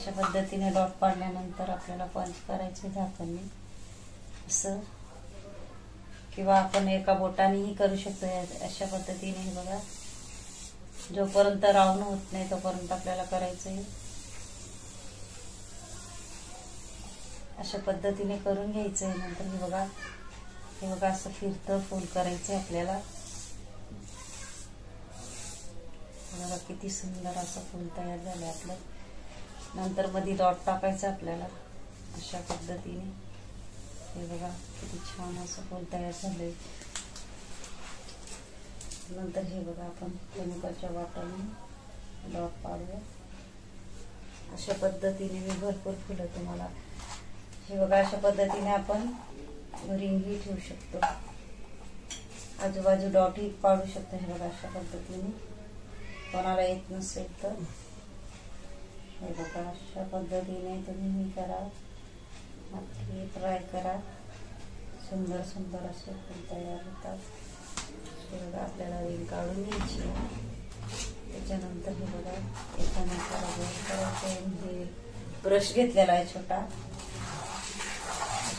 अशा पद्धतीने डॉट पाडल्यानंतर आपल्याला पंच करायचे झाकणने असं, किंवा आपण एका बोटानेही करू शकतो अशा पद्धतीने. हे बघा, जोपर्यंत राऊंड होत नाही तोपर्यंत आपल्याला करायचं आहे. अशा पद्धतीने करून घ्यायचं आहे. नंतर हे बघा असं फिरतं फुल करायचं आपल्याला. बघा किती सुंदर असं फुल तयार झालं आपलं. नंतर मध्ये डॉट टाकायचं आपल्याला अशा पद्धतीने. हे बघा किती छान असं फुल तयार झालंय. नंतर हे बघा आपण केमिकलच्या बॉटलने डॉट पाडूया. अशा पद्धतीने मी भरपूर फुलं तुम्हाला, हे बघा अशा पद्धतीने आपण रिंगही ठेवू शकतो, आजूबाजू डॉटही पाडू शकतो. हे बघा अशा पद्धतीने, कोणाला येत नसेल तर हे बघा अशा पद्धतीने तुम्ही करा, नक्की ट्राय करा. सुंदर सुंदर असे फुल तयार होतात. हे बघा आपल्याला रिंग काढून घ्यायची. त्याच्यानंतर हे बघा एकाने करायचं, हे ब्रश घेतलेला आहे छोटा.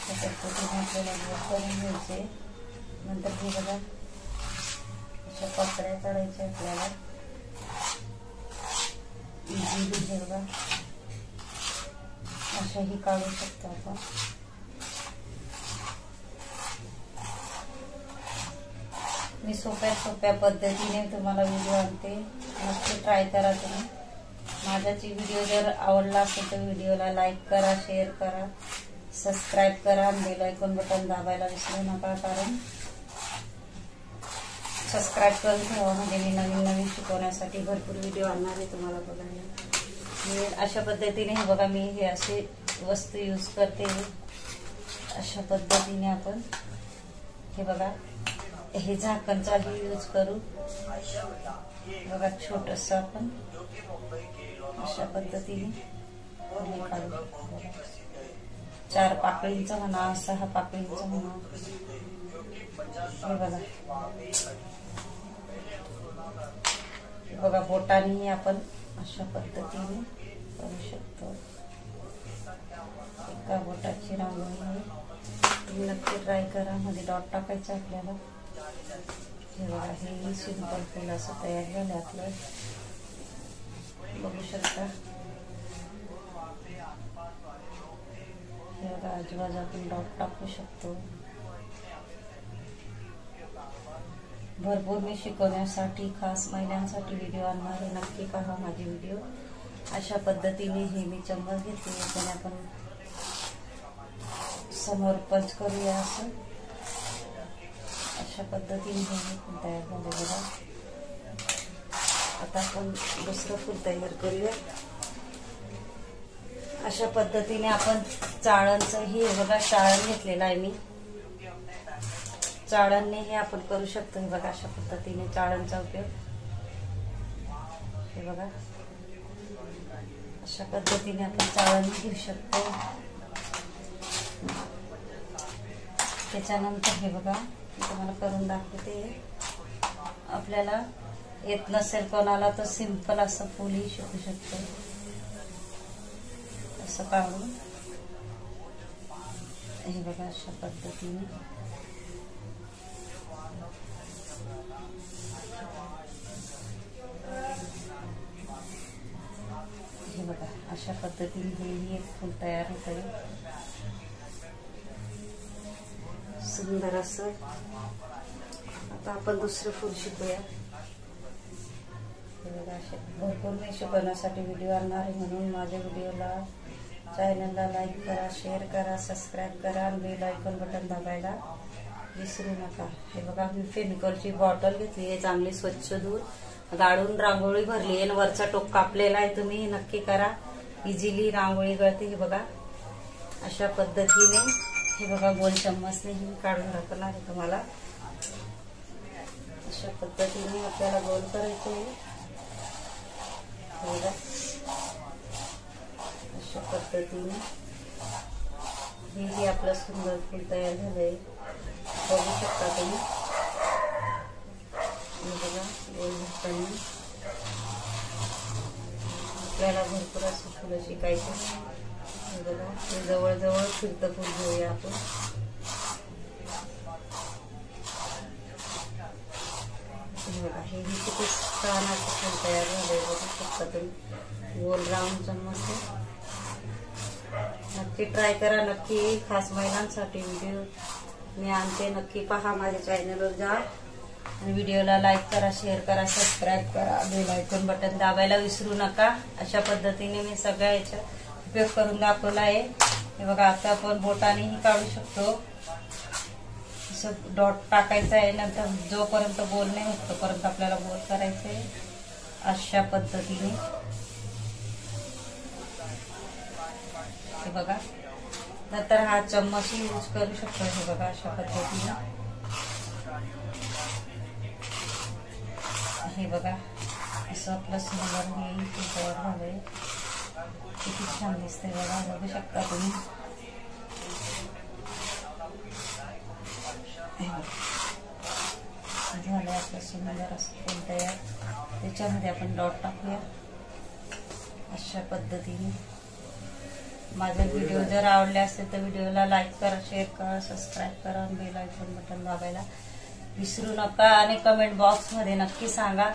अशा पद्धतीने आपल्याला गोल करून घ्यायचे. नंतर हे बघा अशा पत्र्या काढायच्या आपल्याला इझिली. हे बघा अशाही काढू शकतो आपण. मी सोप्या पद्धतीने तुम्हाला व्हिडिओ आणते, नक्की ट्राय करा तुम्ही. माझाची व्हिडिओ जर आवडला असेल तर व्हिडिओला लाईक करा, शेअर करा, सबस्क्राईब करा, बेल आयकॉन बटन दाबायला विसरू नका. कारण सबस्क्राईब करून ठेवा, म्हणजे मी नवीन शिकवण्यासाठी भरपूर व्हिडिओ आणणार आहे तुम्हाला बघायला. अशा पद्धतीने हे बघा मी हे असे वस्तू यूज करते. अशा पद्धतीने आपण हे बघा हे झाकणचाही यूज करू. बघा छोटस आपण अशा पद्धतीने काढू. 4 पाकळींचं म्हणा, 6 पाकळींचं म्हणा. हे बघा बोटानेही आपण अशा पद्धतीने करू शकतो. एका बोटाची रांगोळी तुम्ही नक्की ट्राय करा. मध्ये डॉट टाकायचं आपल्याला. हे बघा हे सिंपल फुल असं तयार झालं आपलं, बघू शकता. हे बघा आजूबाजू आपण डॉट टाकू शकतो. भरपूर मी शिकवण्यासाठी खास महिलांसाठी व्हिडिओ आणणार आहे, नक्की पहा माझे व्हिडिओ. अशा पद्धतीने हे मी चम्मच घेतली, त्याने आपण समोर पंच करूया. असं अशा पद्धतीने हे फुल तयार झाले. बघा आता आपण दुसरं फुल तयार करूया. अशा पद्धतीने आपण चाळणचं हे बघा चाळण घेतलेलं आहे मी, चाळणने हे आपण करू शकतो. हे बघा अशा पद्धतीने चाळणचा उपयोग. हे बघा अशा पद्धतीने आपण चाळण घेऊ शकतो. त्याच्यानंतर हे बघा मी तुम्हाला करून दाखवते. आपल्याला येत नसेल कोणाला तर सिंपल असं फुलही शिकू शकतो. असं काढून हे बघा अशा पद्धतीने हे बघा अशा पद्धतीने हे एक फुल तयार होत आहे सुंदर असं. आता आपण दुसरं फुल शिकूया. भरपूर मी शिकवण्यासाठी व्हिडिओ आणणार आहे, म्हणून माझ्या व्हिडिओला चॅनलला लाईक करा, शेअर करा, सबस्क्राईब करा आणि बेल आयकॉन बटन दाबायला विसरू नका. हे बघा मी फेविकॉलची बॉटल घेतली आहे, चांगली स्वच्छ धुवून गाळून रांगोळी भरली आहे आणि वरचा टोक कापलेला आहे. तुम्ही नक्की करा, इझिली रांगोळी गळते. हे बघा अशा पद्धतीने हे बघा गोल चम्मचने ही काढून दाखवणार आहे तुम्हाला. अशा पद्धतीने आपल्याला गोल करायचे आहे. अशा पद्धतीने हे आपलं सुंदर फूल तयार झालंय, बघू शकता तुम्ही. बघा गोल झाकणे आपल्याला भरपूर असं फुलं शिकायचं. हे बघा, हे जवळजवळ फिरतं फुल घेऊया आपण. हे बघा, हे किती छान असं फुल तयार झालंय बघू शकता तुम्ही. गोल राऊंड चम्मच. नक्की ट्राय करा. नक्की खास महिलांसाठी व्हिडिओ मी आणते. नक्की पहा, माझ्या चॅनलवर जा आणि व्हिडिओला लाईक करा, शेअर करा, सबस्क्राईब करा, बेल आयकॉन बटन दाबायला विसरू नका. अशा पद्धतीने मी सगळ्या याचा उपयोग करून दाखवला आहे. हे बघा, आता आपण बोटानेही काढू शकतो. असं डॉट टाकायचा आहे, नंतर जोपर्यंत गोल नाही होत तोपर्यंत आपल्याला गोल करायचं आहे. अशा पद्धतीने हे बघा. नंतर हा चम्मचही यूज करू शकतो. हे बघा, अशा पद्धतीने हे बघा, असं आपलं सुंदर हे तयार झालंय. किती छान दिसतंय बघा, बघू शकता तुम्ही. झालंय आपलं सुंदर असं फुल तयार. त्याच्यामध्ये आपण डॉट टाकूया अशा पद्धतीने. माझे व्हिडिओ जर आवडले असेल तर व्हिडिओला लाईक करा, शेअर करा, सबस्क्राईब करा, बेल आयकॉन बटन दाबायला विसरू नका. आणि कमेंट बॉक्स मध्ये नक्की सांगा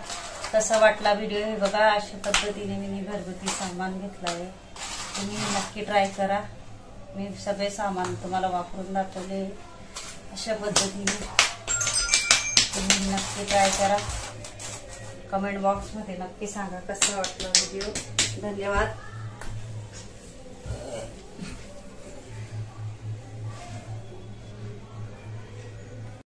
कसा वाटला व्हिडिओ. हे बघा, अशा पद्धतीने मी घरगुती सामान घेतलं आहे. तुम्ही नक्की ट्राय करा. मी सगळे सामान तुम्हाला वापरून दाखवले. अशा पद्धतीने तुम्ही नक्की ट्राय करा. कमेंट बॉक्स मध्ये नक्की सांगा कसा वाटला व्हिडिओ. धन्यवाद.